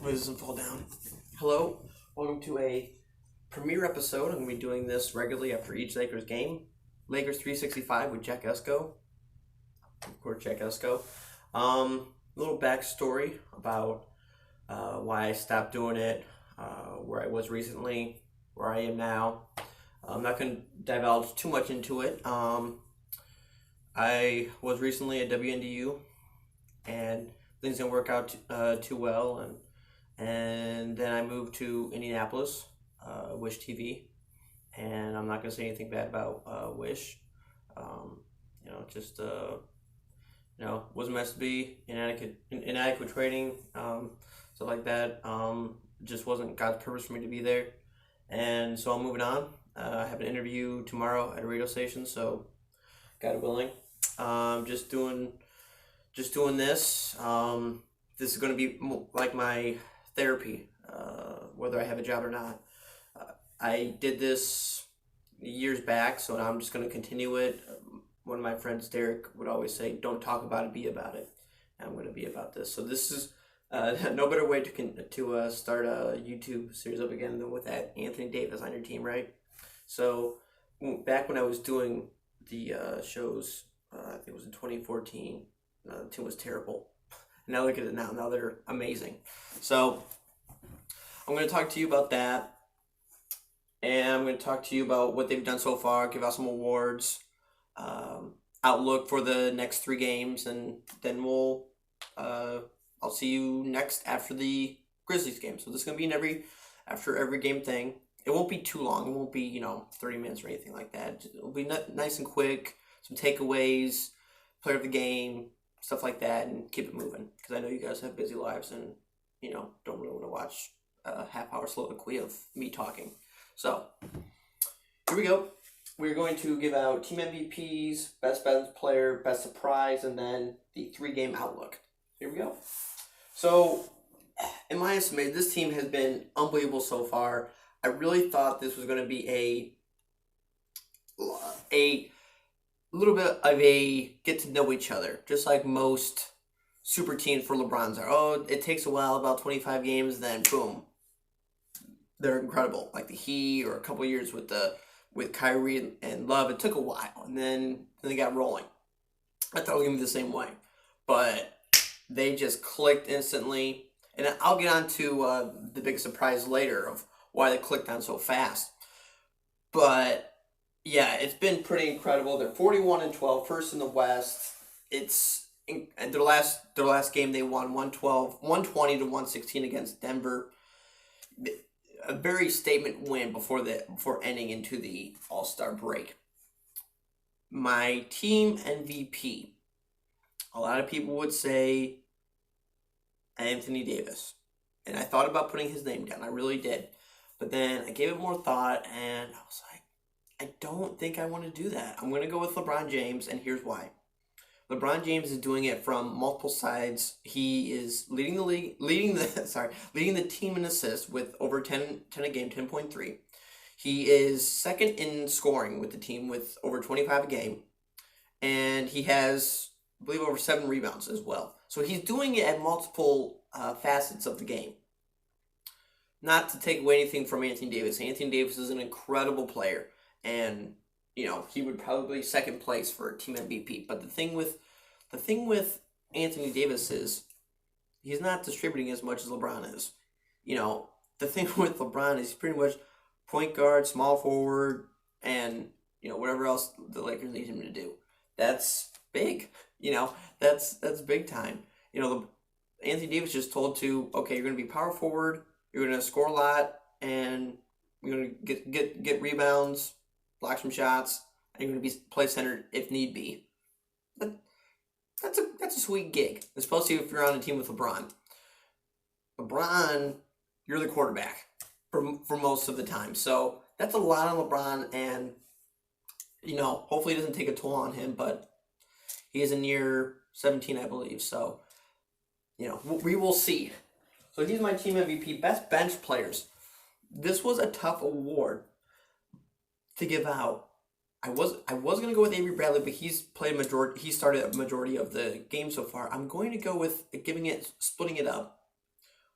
Hopefully this doesn't fall down. Hello, welcome to a premiere episode. I'm going to be doing this regularly after each Lakers game. Lakers 365 with Jack Esco. Of course, Jack Esco. Little backstory about why I stopped doing it, where I was recently, where I am now. I'm not going to divulge too much into it. I was recently at WNDU, and things didn't work out too well, and then I moved to Indianapolis, Wish TV, and I'm not gonna say anything bad about Wish. Just wasn't meant to be inadequate training, stuff like that. Just wasn't God's purpose for me to be there, and so I'm moving on. I have an interview tomorrow at a radio station, so God willing, just doing this. This is going to be like my therapy, whether I have a job or not. I did this years back, so now I'm just going to continue it. One of my friends, Derek, would always say, "Don't talk about it, be about it." And I'm going to be about this. So this is no better way to start a YouTube series up again than with that Anthony Davis on your team, right? So back when I was doing the shows, I think it was in 2014. The team was terrible. Now look at it now. Now they're amazing. So I'm going to talk to you about that. And I'm going to talk to you about what they've done so far, give out some awards, outlook for the next 3 games, and then I'll see you next after the Grizzlies game. So this is going to be after every game thing. It won't be too long. It won't be, 30 minutes or anything like that. It'll be nice and quick, some takeaways, player of the game, stuff like that, and keep it moving. Because I know you guys have busy lives and, don't really want to watch a half-hour soliloquy of me talking. So, here we go. We're going to give out team MVPs, best bench player, best surprise, and then the 3-game outlook. Here we go. So, in my estimation, this team has been unbelievable so far. I really thought this was going to be a little bit of a get to know each other, just like most super teams for LeBron's are. Oh, it takes a while, about 25 games, then boom, they're incredible. Like the Heat, or a couple years with Kyrie and Love, it took a while, and then they got rolling. I thought it was gonna be the same way, but they just clicked instantly. And I'll get on to the big surprise later of why they clicked on so fast. But yeah, it's been pretty incredible. They're 41-12, first in the West. It's their last game they won 120 to 116 against Denver. A very statement win before ending into the All-Star break. My team MVP. A lot of people would say Anthony Davis. And I thought about putting his name down. I really did. But then I gave it more thought, and I was like, I don't think I want to do that. I'm going to go with LeBron James, and here's why. LeBron James is doing it from multiple sides. He is leading the team in assists with over 10 a game, 10.3. He is second in scoring with the team with over 25 a game, and he has, I believe, over 7 rebounds as well. So he's doing it at multiple facets of the game. Not to take away anything from Anthony Davis. Anthony Davis is an incredible player, and he would probably be second place for team MVP. But the thing with Anthony Davis is he's not distributing as much as LeBron is. The thing with LeBron is he's pretty much point guard, small forward, and whatever else the Lakers need him to do. That's big. That's big time. Anthony Davis just told to, okay, you're going to be power forward, you're going to score a lot, and you're going to get rebounds, block some shots, and you're going to be play center if need be. But that's a sweet gig, especially if you're on a team with LeBron. LeBron, you're the quarterback for most of the time. So that's a lot on LeBron, and hopefully it doesn't take a toll on him, but he is in year 17, I believe. So, we will see. So he's my team MVP. Best bench players. This was a tough award to give out. I was gonna go with Avery Bradley, but he's played majority. He started a majority of the game so far. I'm going to go with splitting it up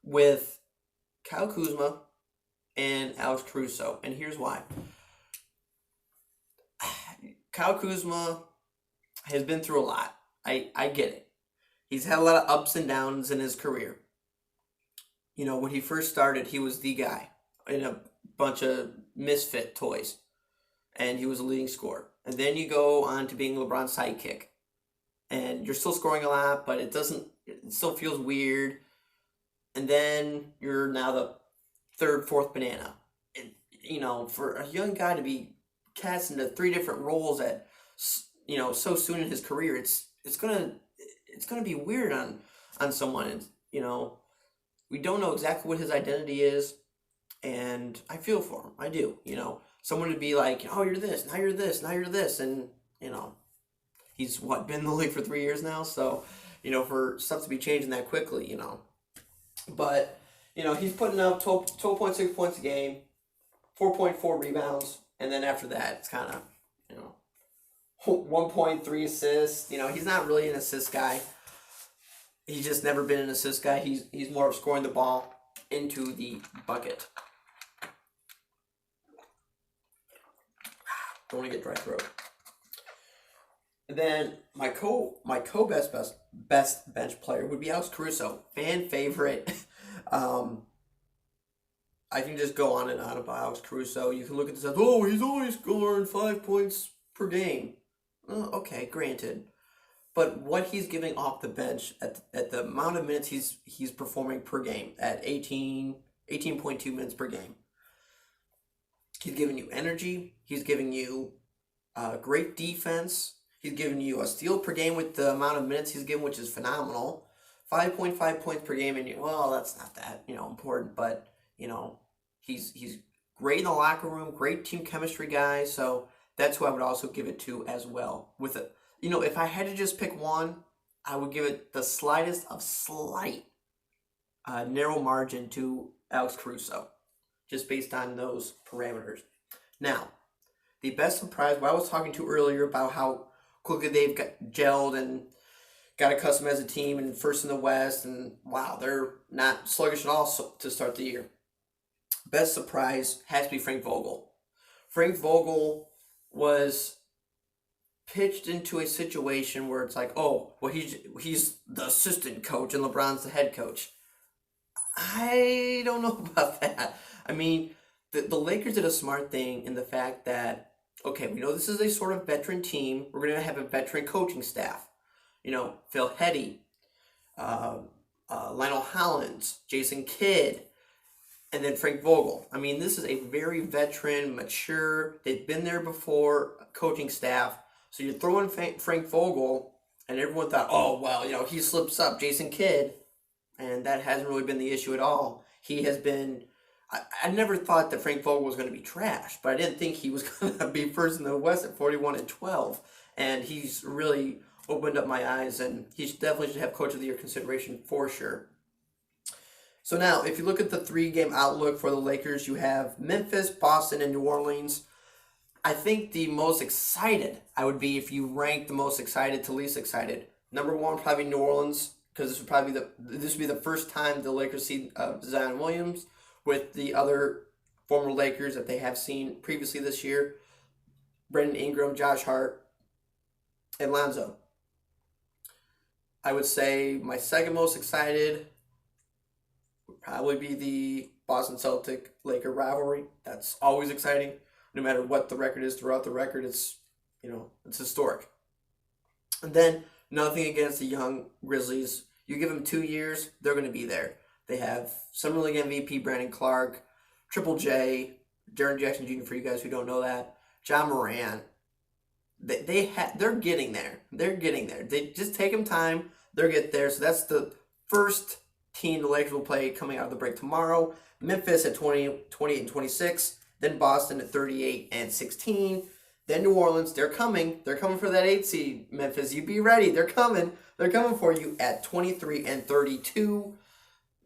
with Kyle Kuzma and Alex Caruso, and here's why. Kyle Kuzma has been through a lot. I get it. He's had a lot of ups and downs in his career. You know, when he first started, he was the guy in a bunch of misfit toys, and he was a leading scorer. And then you go on to being LeBron's sidekick, and you're still scoring a lot, but it still feels weird. And then you're now the third, fourth banana. And, you know, for a young guy to be cast into three different roles at, you know, so soon in his career, it's gonna be weird on someone. And, you know, we don't know exactly what his identity is, and I feel for him. I do. You know, someone to be like, oh, you're this, now you're this, now you're this, and you know, he's been in the league for 3 years now, so you know, for stuff to be changing that quickly, you know. But you know, he's putting up 12.6 points a game, 4.4 rebounds, and then after that, it's kind of, you know, 1.3 assists. You know, he's not really an assist guy. He's just never been an assist guy. He's more of scoring the ball into the bucket. Don't want to get dry throat. And then my best bench player would be Alex Caruso, fan favorite. I can just go on and on about Alex Caruso. You can look at this as, oh, he's always scoring 5 points per game. Okay, granted. But what he's giving off the bench at the amount of minutes he's performing per game at 18.2 minutes per game. He's giving you energy. He's giving you great defense. He's giving you a steal per game with the amount of minutes he's given, which is phenomenal. 5.5 points per game, and that's not that important, but he's great in the locker room, great team chemistry guy. So that's who I would also give it to as well. With it, if I had to just pick one, I would give it the slightest of slight narrow margin to Alex Caruso, just based on those parameters. Now, the best surprise, what I was talking to earlier about how quickly they've got gelled and got accustomed as a team and first in the West, and wow, they're not sluggish at all to start the year. Best surprise has to be Frank Vogel. Frank Vogel was pitched into a situation where it's like, oh, well, he's the assistant coach and LeBron's the head coach. I don't know about that. I mean, the Lakers did a smart thing in the fact that, okay, we know this is a sort of veteran team. We're going to have a veteran coaching staff. Phil Heady, Lionel Hollins, Jason Kidd, and then Frank Vogel. I mean, this is a very veteran, mature, they've been there before, coaching staff. So you're throwing Frank Vogel, and everyone thought, oh, well, he slips up, Jason Kidd, and that hasn't really been the issue at all. He has been, I never thought that Frank Vogel was going to be trash, but I didn't think he was going to be first in the West at 41-12, and he's really opened up my eyes, and he definitely should have Coach of the Year consideration for sure. So now, if you look at the 3-game outlook for the Lakers, you have Memphis, Boston, and New Orleans. I think the most excited I would be if you rank the most excited to least excited. Number one, probably New Orleans, because this would be the first time the Lakers see Zion Williams with the other former Lakers that they have seen previously this year: Brandon Ingram, Josh Hart, and Lonzo. I would say my second most excited would probably be the Boston Celtic-Laker rivalry. That's always exciting. No matter what the record is throughout the record, it's historic. And then nothing against the young Grizzlies. You give them 2 years, they're going to be there. They have Summer League MVP Brandon Clark, Triple J, Jaren Jackson Jr. for you guys who don't know that, John Moran. They're getting there. They're getting there. They just take them time. They'll get there. So that's the first team the Lakers will play coming out of the break tomorrow. Memphis at 28-26. Then Boston at 38-16. Then New Orleans. They're coming. They're coming for that 8 seed. Memphis, you be ready. They're coming. They're coming for you at 23-32.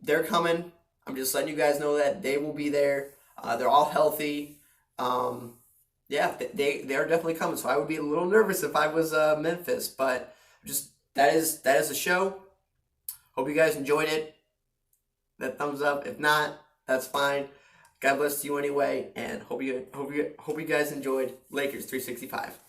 They're coming. I'm just letting you guys know that they will be there. They're all healthy. Yeah, they're definitely coming. So I would be a little nervous if I was Memphis, but just that is the show. Hope you guys enjoyed it. That thumbs up. If not, That's fine. God bless you anyway, and hope you guys enjoyed Lakers 365.